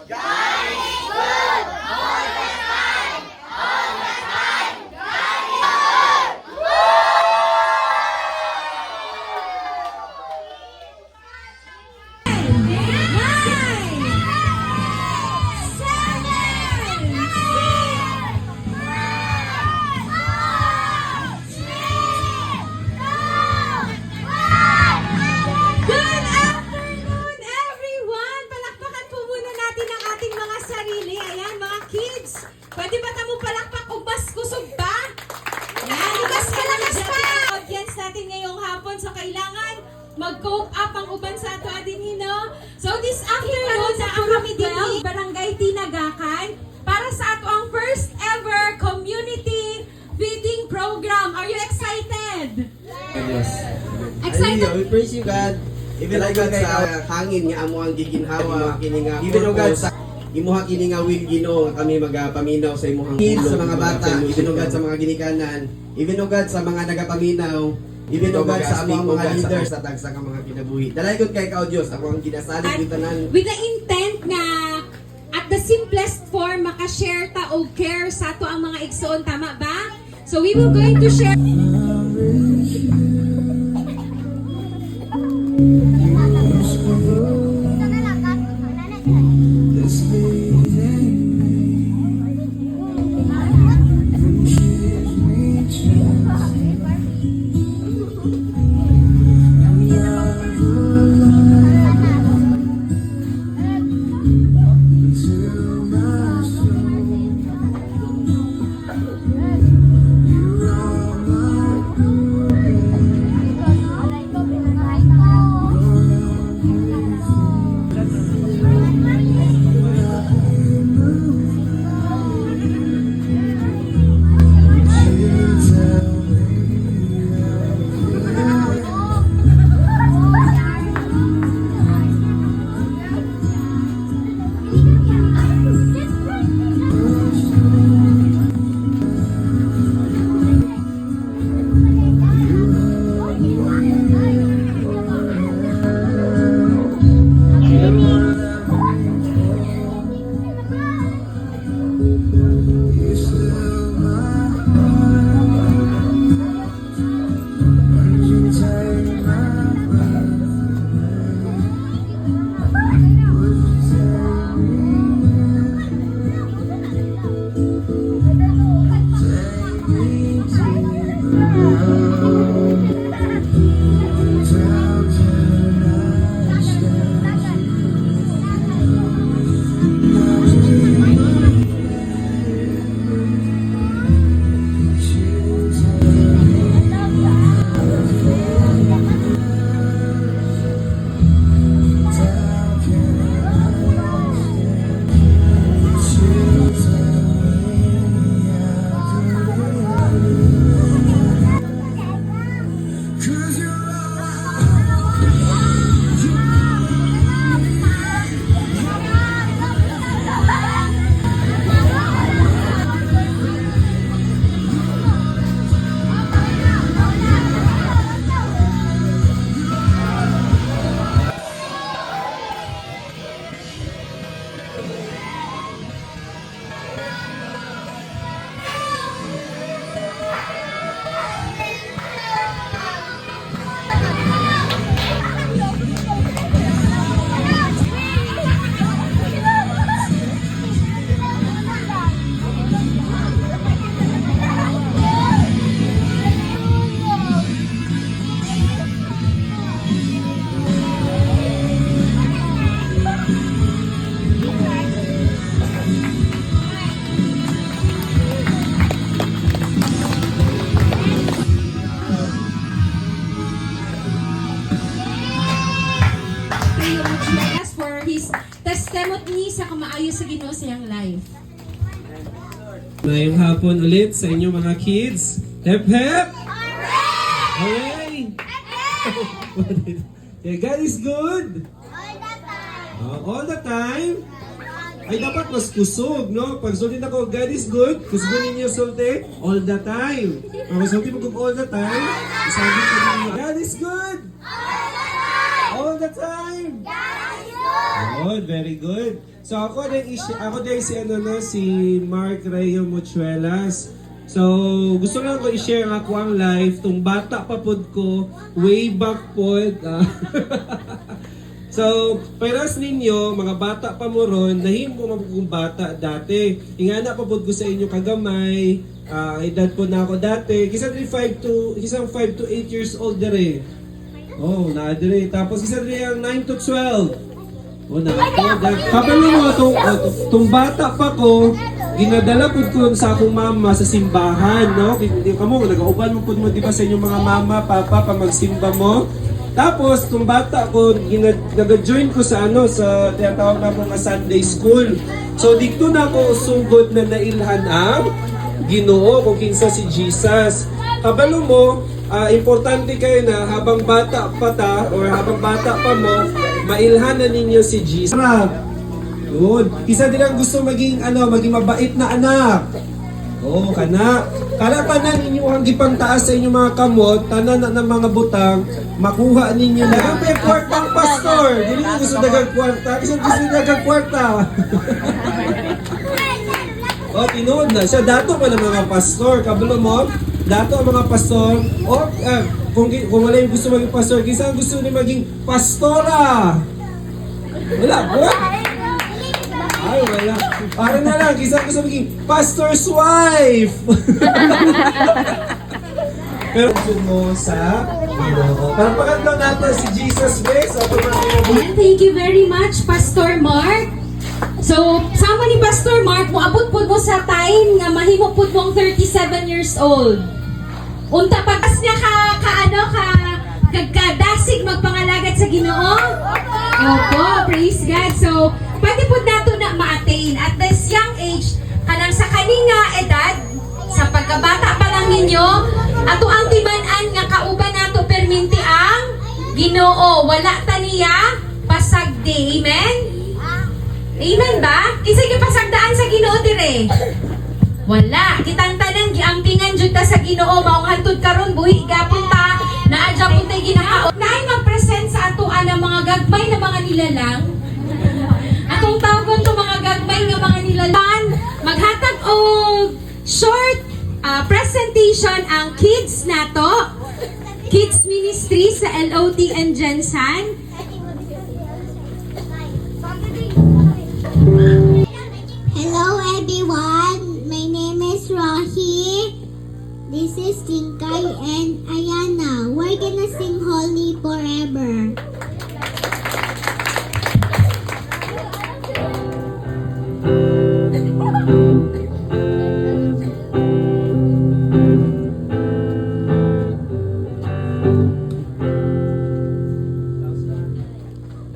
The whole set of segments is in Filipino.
God is good all the time. All the time. God is Good afternoon, everyone! Palakpakan po muna natin ang ating mga sarili. Ayan, mga kids. Pwede ba tamo palakpak o mas kusog ba? Ayan, mas malakas pa! Audience natin ngayong hapon, so kailangan mag-cope up ang uban sa ato adin hino. So this afternoon, na ang kami din Barangay Tinagakan para sa ato ang first ever community feeding program. Are you excited? Yes. Excited? We praise you, God. Even o God sa hangin nga amo ang giginhawa, even o God sa imuha kini nga will Ginoo nga kami magapaminaw sa imuhang kids, sa mga bata, even o God sa mga ginikanan, even o God sa mga nagapaminaw, even o God sa among mga leaders sa tagsa nga mga kinabuhi. Dalay gud kay ka, O Dios, ako ang ginasalig yung tanan. With the intent nga at the simplest form makashare ta og care sa ato ang mga igsoon, tama ba? So we will going to share. testimony sa kamaayo sa Ginoo sa iyang life. Ngayong hapon ulit sa inyo mga kids. Hep hep! Hooray! Yeah, God is good! All the time? Ay dapat mas kusog, no? Pag sulti ako, God is good, kusugin ninyo sulti, all the time. Pag sulti mo kung all the time, isabi ko ninyo, God is good! All the time! God is good! Good, very good. So ako din si si Mark Rayo Mochuelas. So gusto lang ko i-share ang ako ang life tung bata pa pod ko way back pod. So, peras ninyo, mga bata pa mo ron, nahimo mabugong bata dati. Ingana pa pod ko sa inyo kagamay, edad po na ako dati. Kisang 5 to 8 years old dere. Oh, naadire. Tapos isa rin ang 9 to 12. Oh, kapalo mo, itong bata pa ko, ginadala po ko sa akong mama sa simbahan, no? Hindi ka mo, nag-auban mo po mo, di ba, sa inyong mga mama, papa, pa magsimba mo? Tapos, itong bata ko, nag-join ko sa sa tinatawag na mga Sunday school. So, dito na ako sugod na nailhan ang Ginoo kung kinsa si Jesus. Kabalo mo, importante kayo na habang bata pa ta, or habang bata pa mo, mailhan na ninyo si Jesus. Good. Isa din ang gusto maging mabait na anak. Oo, kana. Kala tanan ninyo ang gipangtaas sa inyong mga kamot, tanan na ng mga butang, makuha ninyo na. Ang may kwartang pastor. Dili ko gusto dagang kwarta. Isang gusto dagang kwarta. O, tinood na. Siya dato pa ng mga pastor. Kabalo mo, dato ang mga pastor. O, kung wala yung gusto maging pastor, kisa ang gusto niya maging pastora. Wala, what? Ay, wala. Para na lang, kisa gusto maging pastor's wife. Pero gusto mo sa Ginoo. Pero pakatlo natin si Jesus Grace. Thank you very much, Pastor Mark. So, sama ni Pastor Mark, moabot po mo sa time nga mahimo po mo ang 37 years old. Unta pagkas niya kagkadasig magpangalagad sa Ginoo? Opo, praise God. So, pwede po nato na ma-attain at this young age, kanang sa kaninga edad, sa pagkabata pa lang ninyo, ato ang timan-an nga kauban nato perminti ang Ginoo. Wala ta niya pasagdi. Amen? Amen ba? Kisay pasagdaan sa Ginoo dire. Wala. Kitang tanan giampingan jud ta sa Ginoo maong hantud karon buhi gapon ta naadya pud tay ginakaon. Naay mag-present sa ato ang mga gagmay na mga nilalang. Atong tawgon to mga gagmay nga mga nilalang. Maghatag og short presentation ang kids nato. Kids Ministry sa LOT and Jensen. Hello everyone, my name is Rohi. This is Tinkay and Ayana. We're gonna sing Holy Forever.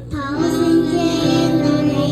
Thousand generations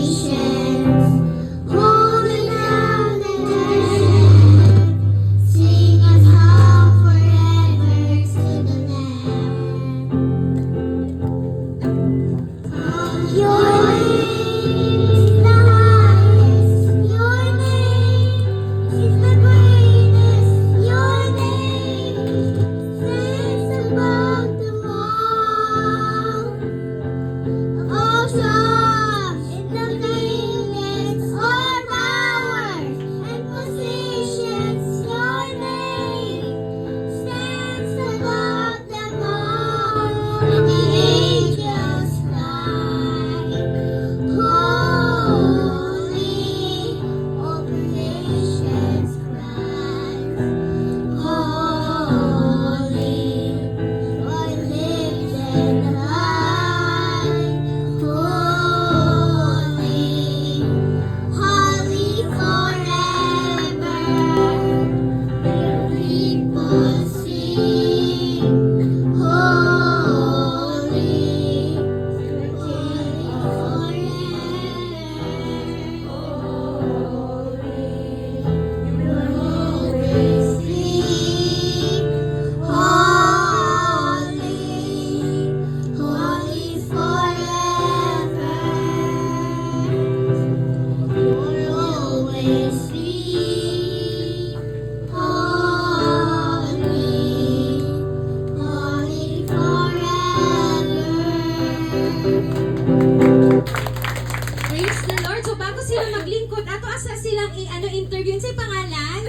ng interview. Sa'yo pangalan?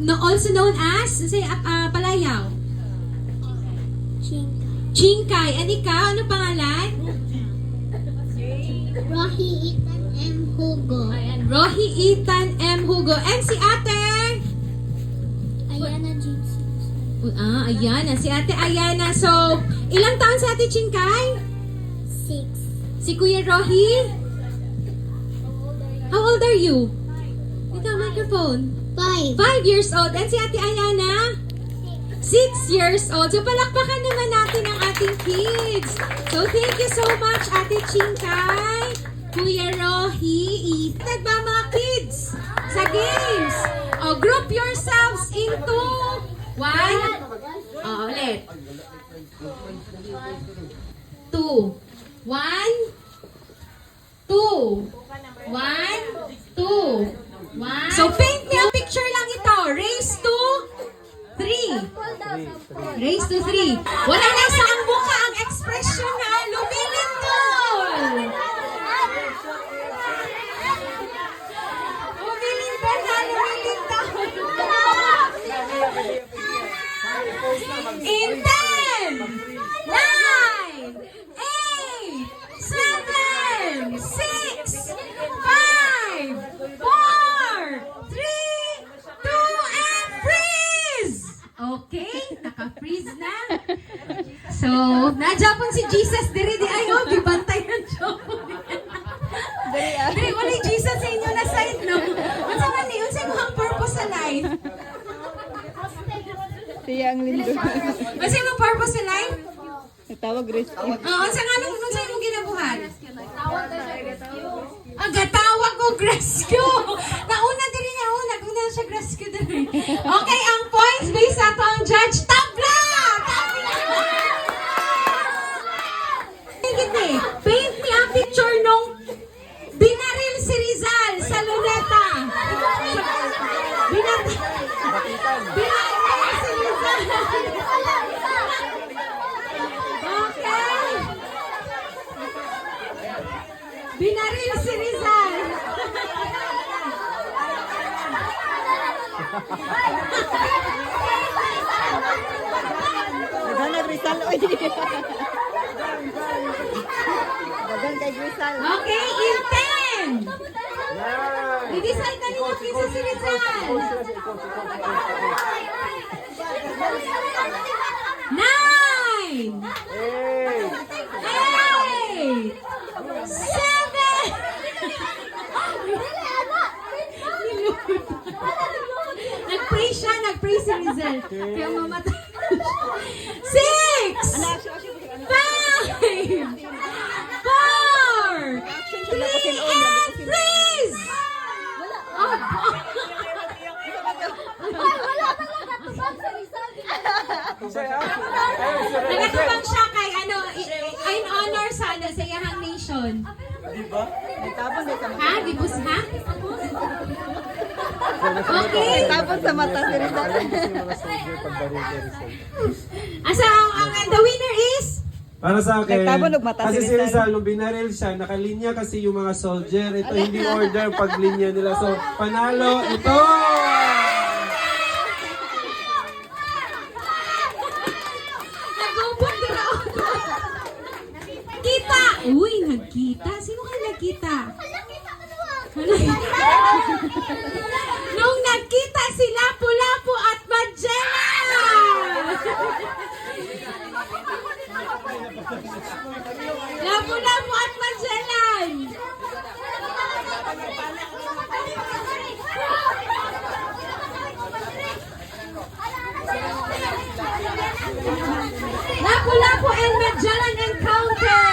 No, also known as, say, Palayaw. Chingkay. And ikaw, ano pangalan? Rohi Ethan M. Hugo. Ayan, Rohi Ethan M. Hugo. And si ate? Ayana Jinsi. Ayana. Si ate Ayana. So, ilang taon si ate Chingkay? 6. Si Kuya Rohi? How old are you? Ikaw, microphone. 5. 5 years old. And si ate Ayana? 6 years old. So, palakpakan naman natin ang ating kids. So, thank you so much, Ate Chingkay, Kuya Rohi, Ethan. Ba mga kids? Sa games. Group yourselves into 1. Ulit. 2. 1. 2. 1. 2. 1. So, paint me a picture lang ito. Race to 3. Race to 3. Wala na isang mukha ang expression na lumilindol. Lumilindol na lumilindol. In 10, 9, 8, 7, 6, 5, 4, 3, 2, and freeze! Okay, naka-freeze na. So, na-Japon si Jesus diri di ayo, gibantay ang Japon. Diri wala Jesus sa inyo na side no. Unsa man ni unsa imong purpose sa life? Siya ang lindo. Unsa imong purpose sa life? Tawag rescue. Unsa nga nung unsa imong ginabuhat? Gatawag og rescue. Nauna diri na una siya rescue diri. Okay, ang points based sa ato ang judge tabla. Paint me a picture nung binaril si Rizal sa Luneta. Binaril si Rizal. Okay. Binaril si Rizal. Dagan Rizal. Dagan kay Rizal. Okay, in 10. I-decide na ninyo kinsa si Rizal. 9. 8. 7. Nag-pray siya, nag-pray si Rizal. Kaya mamatay. 6. 5. 4. 3. And freeze! Nagatubang siya kay in honor sa iyahang nation. Tabon din sa mata. Ha? Gibus ha? Okay. Tabon sa mata si Rizal. Asa the winner is? Para sa akin, Nagtabon og mata kasi si si Rizal. Rizal, nung binaril siya, nakalinya kasi yung mga soldier. Ito hindi order paglinya nila. So, panalo, ito! Nagubot din ako. Kita! Uy, nagkita. Sino kayo nagkita? Nung nagkita si Lapu-Lapu at Magellan! Lapu-Lapu at Magellan! Lapu-Lapu and Magellan encounter!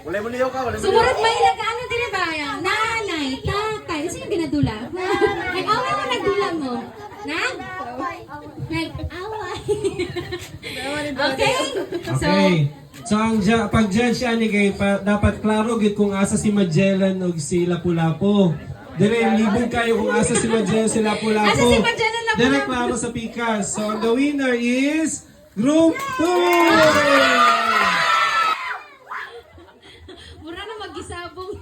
Wala mo liyaw ka, wala mo Sumunod may nag-ano din ba? Nanay, tatay. Sino yung ginadula? Nag-away mo, nagdula mo. Nag-away. Okay? So, Okay. So ang pag-judge ani kay dapat klaro gid kung asa si Magellan ug si Lapu-Lapu. Dire libog kayo kung asa si Magellan si Lapu-Lapu. Asa si Magellan, Lapu-Lapu? Dire klaro sa pikas. So the winner is Group 2. mura na mag-isabong.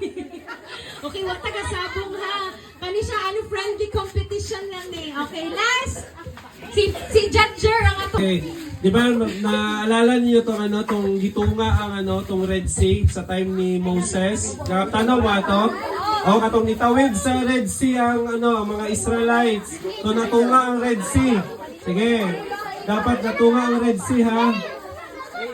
Okay, wag taga-sabong ha. Kani siya, friendly competition lang eh. Okay, last. Si Judger ang ato. Okay. Di ba naalala niyo tong gitunga ang tong Red Sea sa time ni Moses? Tanaw ba to? O katong nitawid sa Red Sea ang mga Israelites. So natunga ang Red Sea. Sige. Dapat natunga ang Red Sea ha.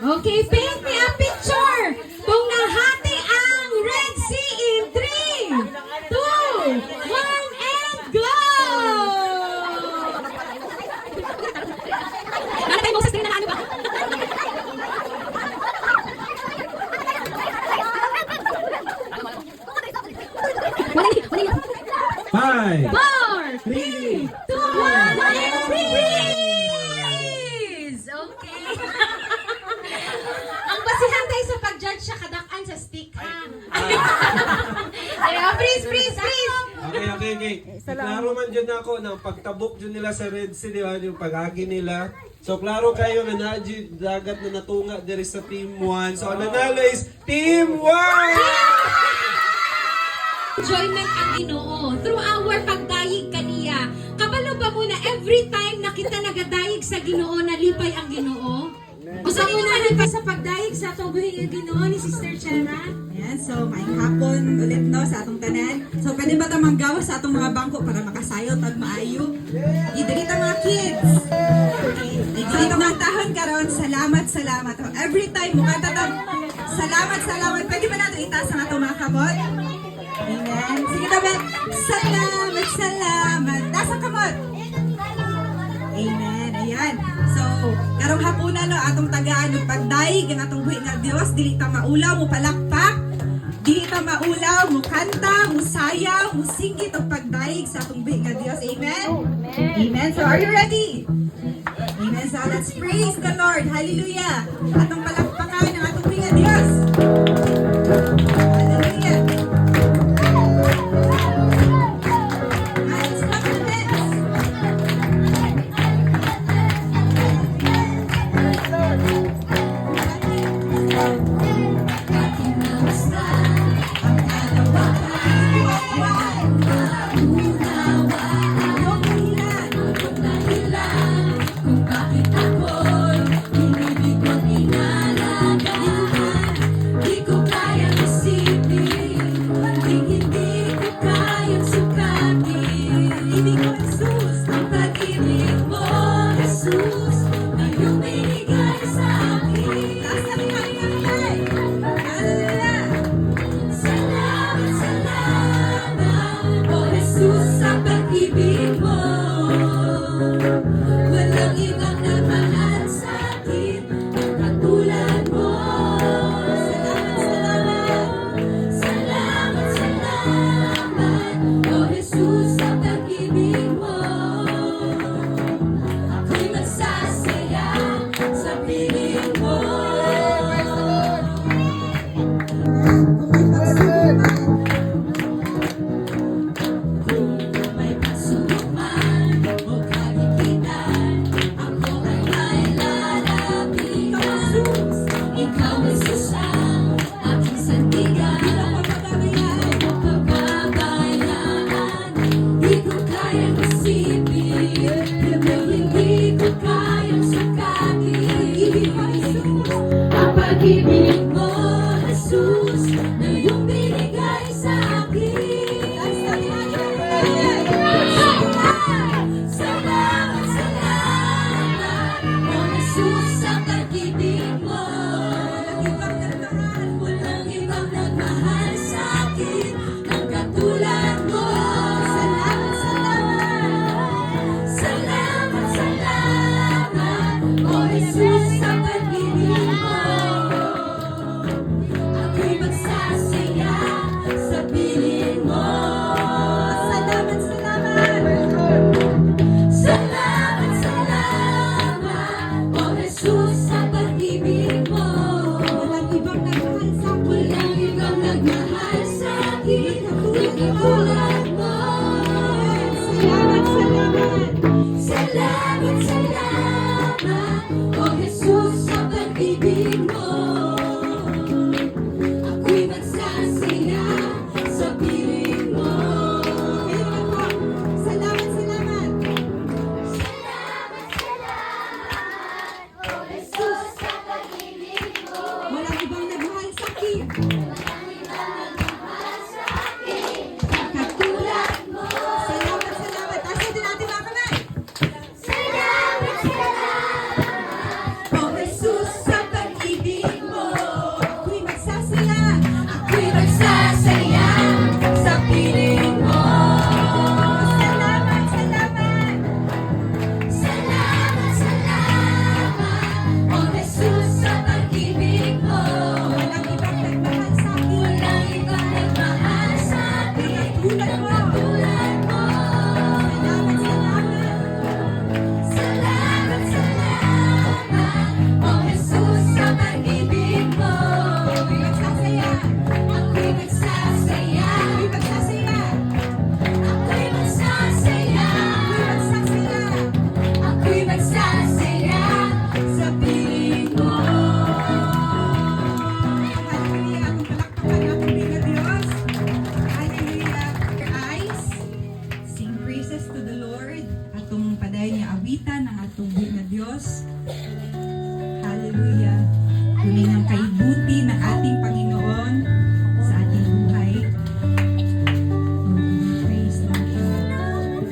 Okay, paint me a picture. Kung nahati ang Red Sea in 3, 2, 1, and go! Nanatay mo sa screen na ano ba? Five. 4, 3, 2, 1, and freeze! Okay. Ang basihan tayo sa pag-judge siya kadakan sa stick, ha? Freeze, freeze, freeze! Okay. Klaro man dyan ako na pagtabok dyan nila sa Red Sea, di ba? Yung pag-agi nila. So, klaro kayo na nadyo dagat na natunga diri sa Team 1. So, ang nanalo is Team 1! Enjoyment ang Ginoo through our pagdayig kaniya. Kabalo ba mo na every time na kita nagadayig sa Ginoo, nalipay ang Ginoo? Gusto mo na nalipay sa pagdayig sa tubuhin ang Ginoo ni Sister Chera? Ayan, so maayong hapon ulit no sa atong tanan. So pwede ba ta manggawas sa atong mga bangko para makasayo tag maayo? Idrita mga kids. So itong tahon karon, salamat. So, every time mo kanta tag salamat. Pwede ba nato itaas ang atong mga kamot? Amen. Sige na, Ben. Salamat. Nasa kamot. Amen. Ayan. So, karong hapunan no atong tagaan ng pagdaig ang atong buhi nga Dios, dili ta maulaw mo palakpak, dili ta maulaw mo kanta, mo sayaw, mo singgit og pagdaig sa atong buhi nga Dios. Amen. Amen. So, are you ready? Amen. So, let's praise the Lord. Hallelujah. Atong palakpakan ang atong buhi nga Dios. Hallelujah. Let's clap our hands. Kung bakit ako'y inibig kong inalay. Katulad mo. Salamat, salamat. Taas natin natin mga kamay. Oh, Jesus, sa pag-ibig mo, ako'y magsasaya. Ako'y magsasaya sa piling mo. Salamat, salamat. Salamat, salamat. Oh, Jesus, sa pag-ibig mo. Walang ibang nagmahal sa akin. Walang ibang nagmahal sa akin. Katulad mo. Katulad mo. Salamat, salamat. Salamat, salamat. Oh, Jesus, sa pag-ibig mo. Ako'y magsasaya. Ako'y magsasaya. Ako'y magsasaya. Ako'y magsasaya. Ako'y magsasaya sa piling mo. Hallelujah. Atong palakpakan atong Pilipinas Diyos. Hallelujah. Your eyes. Sing praises to the Lord. Atong paday niya awitan ang atong buhay na Diyos. Hallelujah. Tunay ng kaibuti ng ating Panginoon sa ating buhay. Praise the Lord.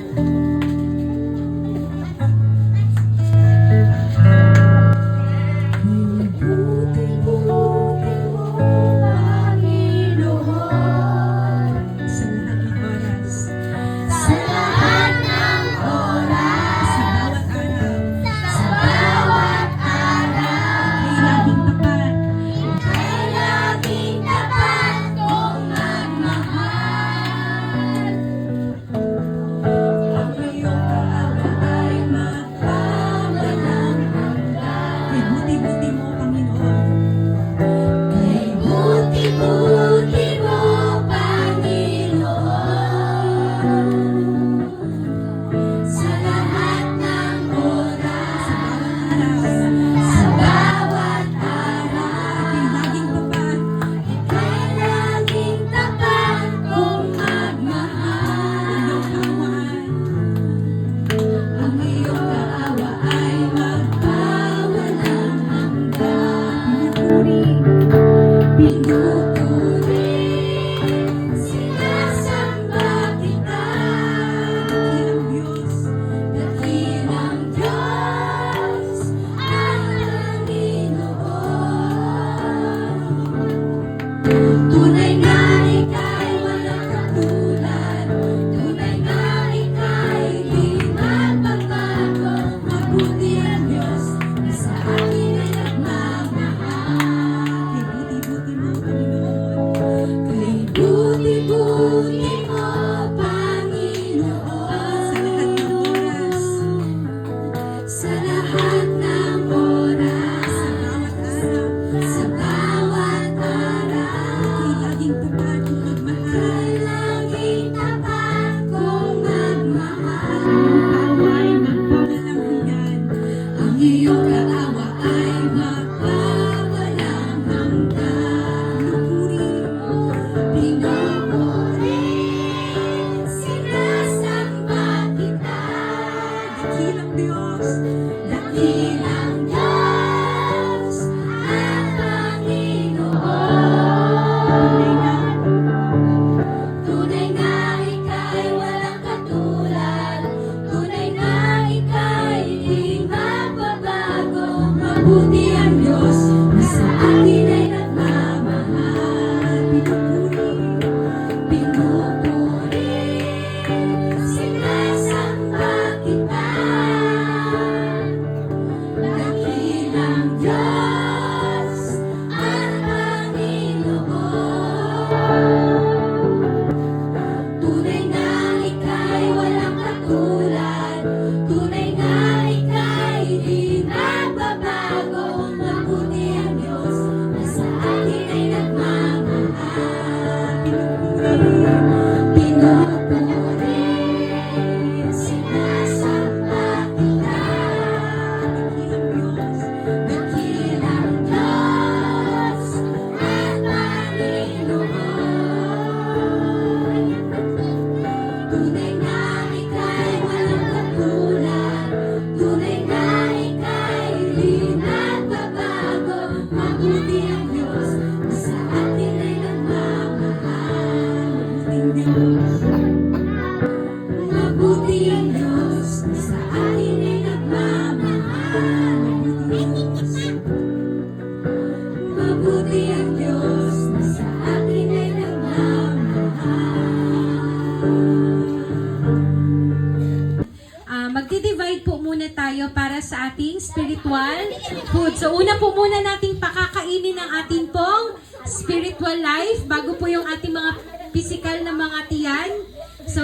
Sa lahat ng oras. Sa lahat ng oras. Sa bawat araw. Sa bawat araw. Kay laging tapat. Kay laging tapat kong magmahal. Ang iyong kaawa ay magpawalang hanggan. Kay buti-buti mo, Panginoon. Kay buti-buti mo, Panginoon. Sa lahat ng oras. Sa bawat araw. Ika'y laging tapat. Ika'y laging tapat kong magmahal. Ang iyong kaawa ay magpawalang hanggan. Pinupuri, sinasamba kita. Dakilang Diyos, dakilang Diyos, ang Panginoon. Tunay na ika'y walang katulad. Tunay na ika'y di magbabago. Mabuti ang Diyos na sa akin ay nagmamahal. Kay buti-buti mo, Panginoon. spiritual food. So una po muna nating pakakainin ang ating pong spiritual life bago po yung ating mga physical na mga tiyan. So,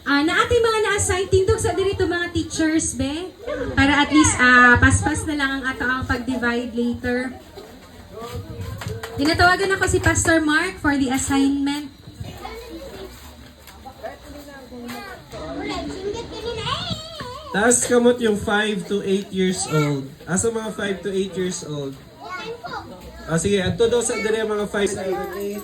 na ating mga na-assign, tindog sa dirito mga teachers, be? Para at least paspas na lang ang ato ang pag-divide later. Tinatawagan ako si Pastor Mark for the assignment. Taas kamot yung 5 to 8 years old. Asa mga 5 to 8 years old? Sige, ato daw sa dire mga 5, 7,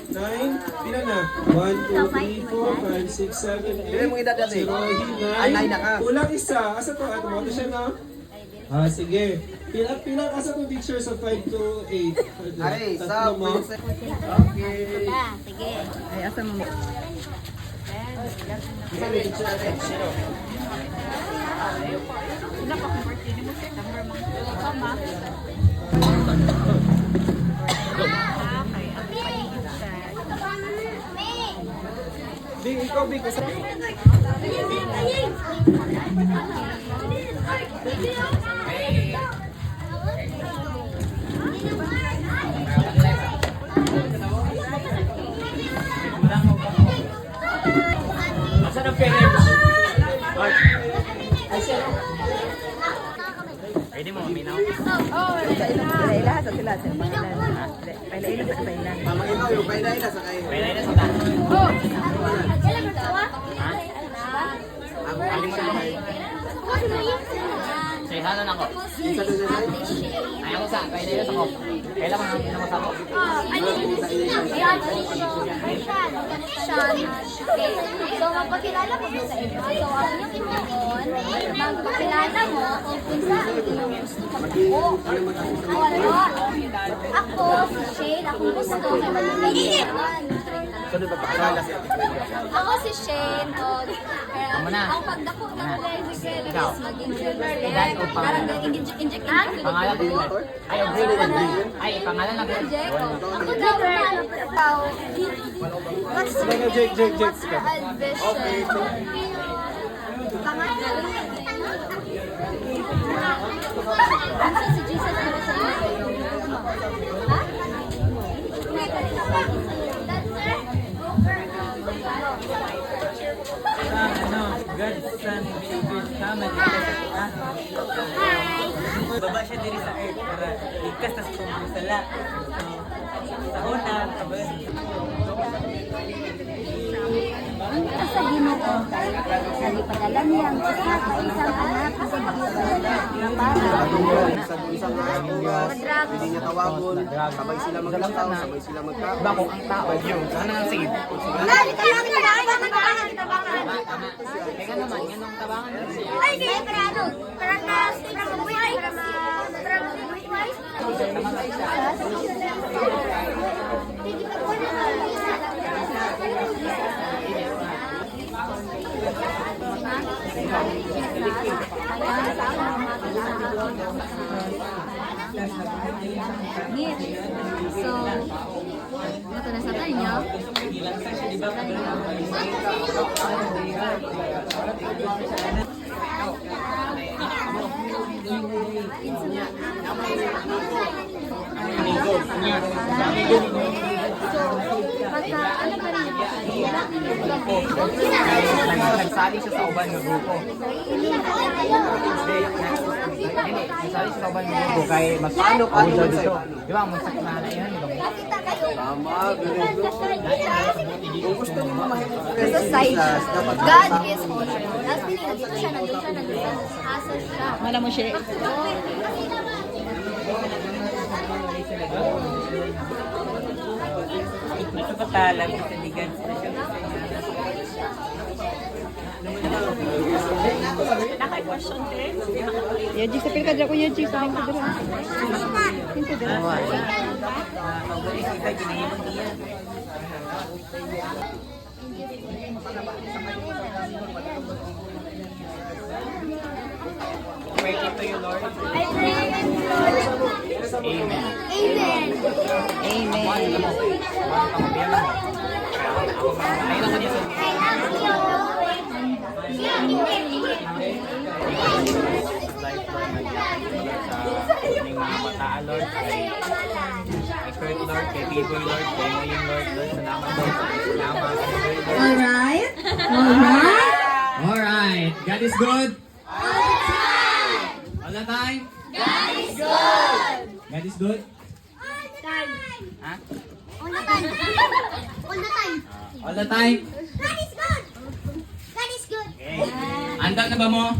8, 9. Pila na? 1, 2, 3, 4, 5, 6, 7, 8. Pila mong edad dati? 9. Kulang isa. Asa to? Ato mo siya na? Sige. Pila asa to teacher sa 5 to 8? Ay, Tatlo mo. Okay. Ay, asa mo? Bing, ikaw, Bing. Pwede mo maminaw? Ilaha sa sila. Paila sa paila. Mamang ikaw, yung painay na sa kayo. Pwede na sa tayo. Ako, aling mo na. Say hanan ako. Isa doon na tayo. Ayaw ko sa, pwede na sa ko. Kailan mo naman sa ko? So, magpakilala ko sa inyo. So, ang inyong intensyon, magpakilala mo kung kung saan yung gusto magpo. Ako, si Shane, akong gusto kay Manilin. Sunod pa pakilala siya. Ako si Shane, Tama na. ang pagdako ng Levis Ikaw. maging silver Edad o pangalan? parang inject Pangalan ko. Ay, ay, pangalan ako. Ako daw, ikaw, what's your name? What's your ambition? Pangalan. Minsan si Jesus na sa iyo. Ha? God's son, Savior, come and baba siya diri sa earth para ligtas na sa pagkasala. Sa una, kabay. Sa Ginoo kay nalipadala niya ang isa ka isang anak sa na para Sa isang oras, hindi niya tawagon, sabay sila mag-isaw, sabay sila magkaon. Bako ang tao. Yung, sana ang save. Kaya naman, yan ang tabangan. ay kaya para ano para mabuhay para mabuhay So, ito na sa tayo. So, pagka, ano pa rin Nagsali siya sa uban ng grupo. Nagsali siya sa uban ng grupo kay Paano dito. sa'yo? Di ba, magsak na na yan. Tama, ganito. Kung gusto niyo mahimik sa side. God is holy. Last meaning, nandito siya, asal siya. Mala mo siya. Nakapatalag sa ligan sa siya. Yaji, sa pilka dyan ko Yaji. Sa pilka dyan. Pilka dyan. Kita ginahimon niya. Pray to you, Lord. I pray in Lord. Amen. Amen. Amen. Ayun ako niya. I love you. Yung mga bataan, Lord. Kay Kurt, Lord. Kay Tiboy, Lord. Kay Maying, Lord. Lord, salamat, Lord. Salamat, Lord. Alright? Alright? Alright. God is good. All the time. God is good. God is good. Ha? All the time. All the time. All the time. God is good. God is good. Okay. Handa na ba mo?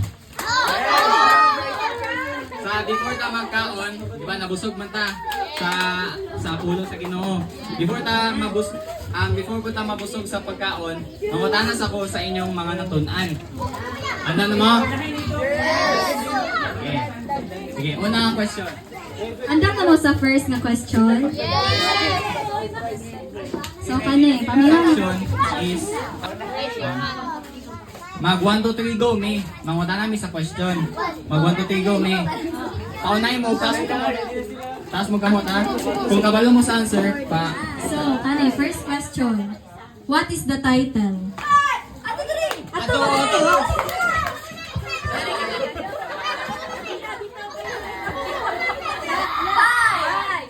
Sa before ta magkaon, di ba nabusog man ta sa pulo sa Ginoo. Before ko ta mabusog sa pagkaon, mangutanas ako sa inyong mga natun-an. Handa na mo? Okay. Sige, una ang question. Handa ka mo sa first na question? So, kani, pamilya. Question is mag 1, 2, 3, go, May. Mangutan namin sa question. Mag 1, 2, 3, go, May. Paunahin mo, taas mo kamot, ha? Kung kabalo mo sa answer, pa. So, kani, first question. What is the title? Ato!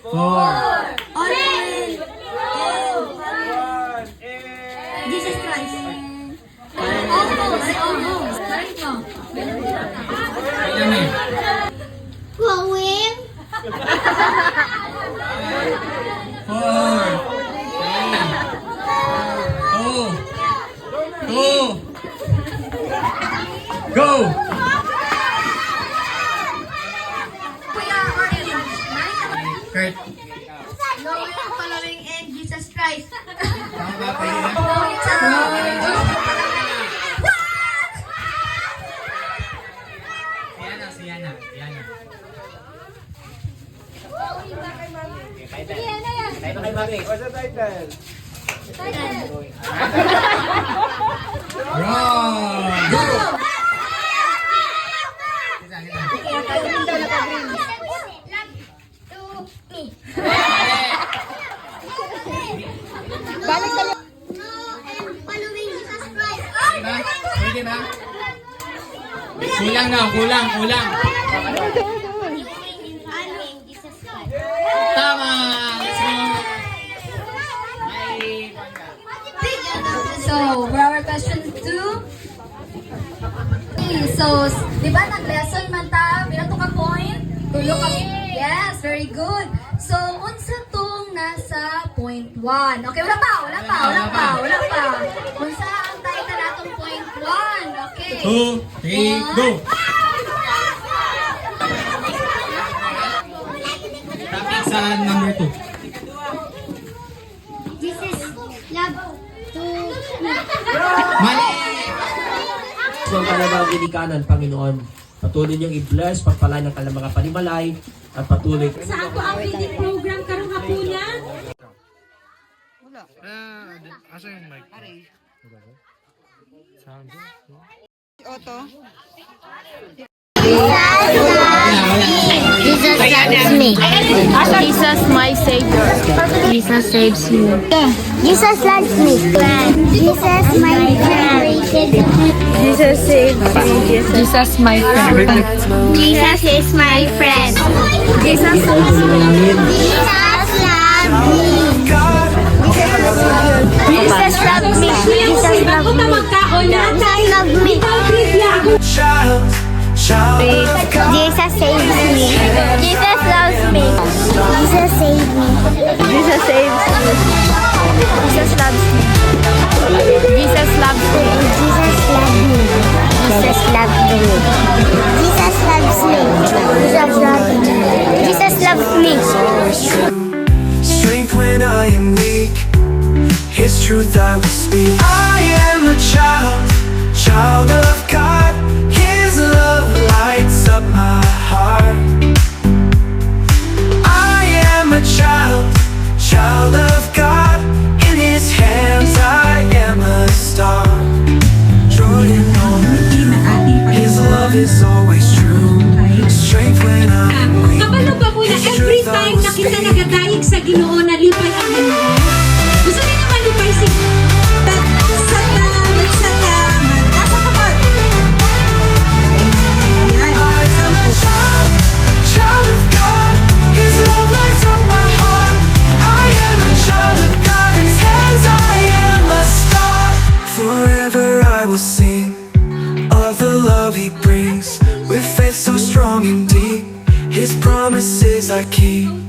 Four. Jesus Christ. Almost. Right mo. Kailan, May? Going. 4. 3. 2. Go! Kurt. Knowing, following, and Jesus Christ. Tama ba? Pwede na? Siya na. Tayo kay Mami. What's the title? Wrong! Go! No, and following Jesus Christ. Pwede ba? Kulang na, kulang. Following Jesus Christ. Tama! So, for our question 2. So, di ba nag-lesson man ta? Pila to ka point? Tulo ka. Yes, very good. So, unsa tong nasa point 1? Okay, wala pa. Unsa ang title atong point 1? Okay. 2, 3, go! Topic sa number 2. Jesus love to Mali! So, ang kalagang ginikanan, Panginoon, patuloy niyong i-bless, pagpalay ng kanilang mga panimalay, at patuloy. Sa ako ang reading program karong hapunan. Jesus loves me. Jesus, my Savior. Jesus saves me. Jesus loves me. Jesus my friend. Jesus saves me. Jesus, my friend. Jesus is my friend. Jesus loves me. Jesus loves me. Jesus loves me. Jesus loves me. Jesus loves me. Jesus saves me. Jesus loves me. Jesus saves me. Jesus saves me. Jesus loves me. Jesus loves me. Jesus loves me. Jesus loves me. Jesus loves me. Jesus loves me. Jesus loves me. Strength when I am weak, His truth I will speak. I am a child of God. His love lights up my heart. I am a child of God. In His hands I am a star. Jordan on His love is always true. Strength when I'm weak. Kabalo ba mo na every time na kita nagagayig sa Ginoo na lipay ang Ginoo? Gusto niyo naman lipay sa salamat. Nasa kapag. love He brings. With faith so strong and deep, His promises I keep.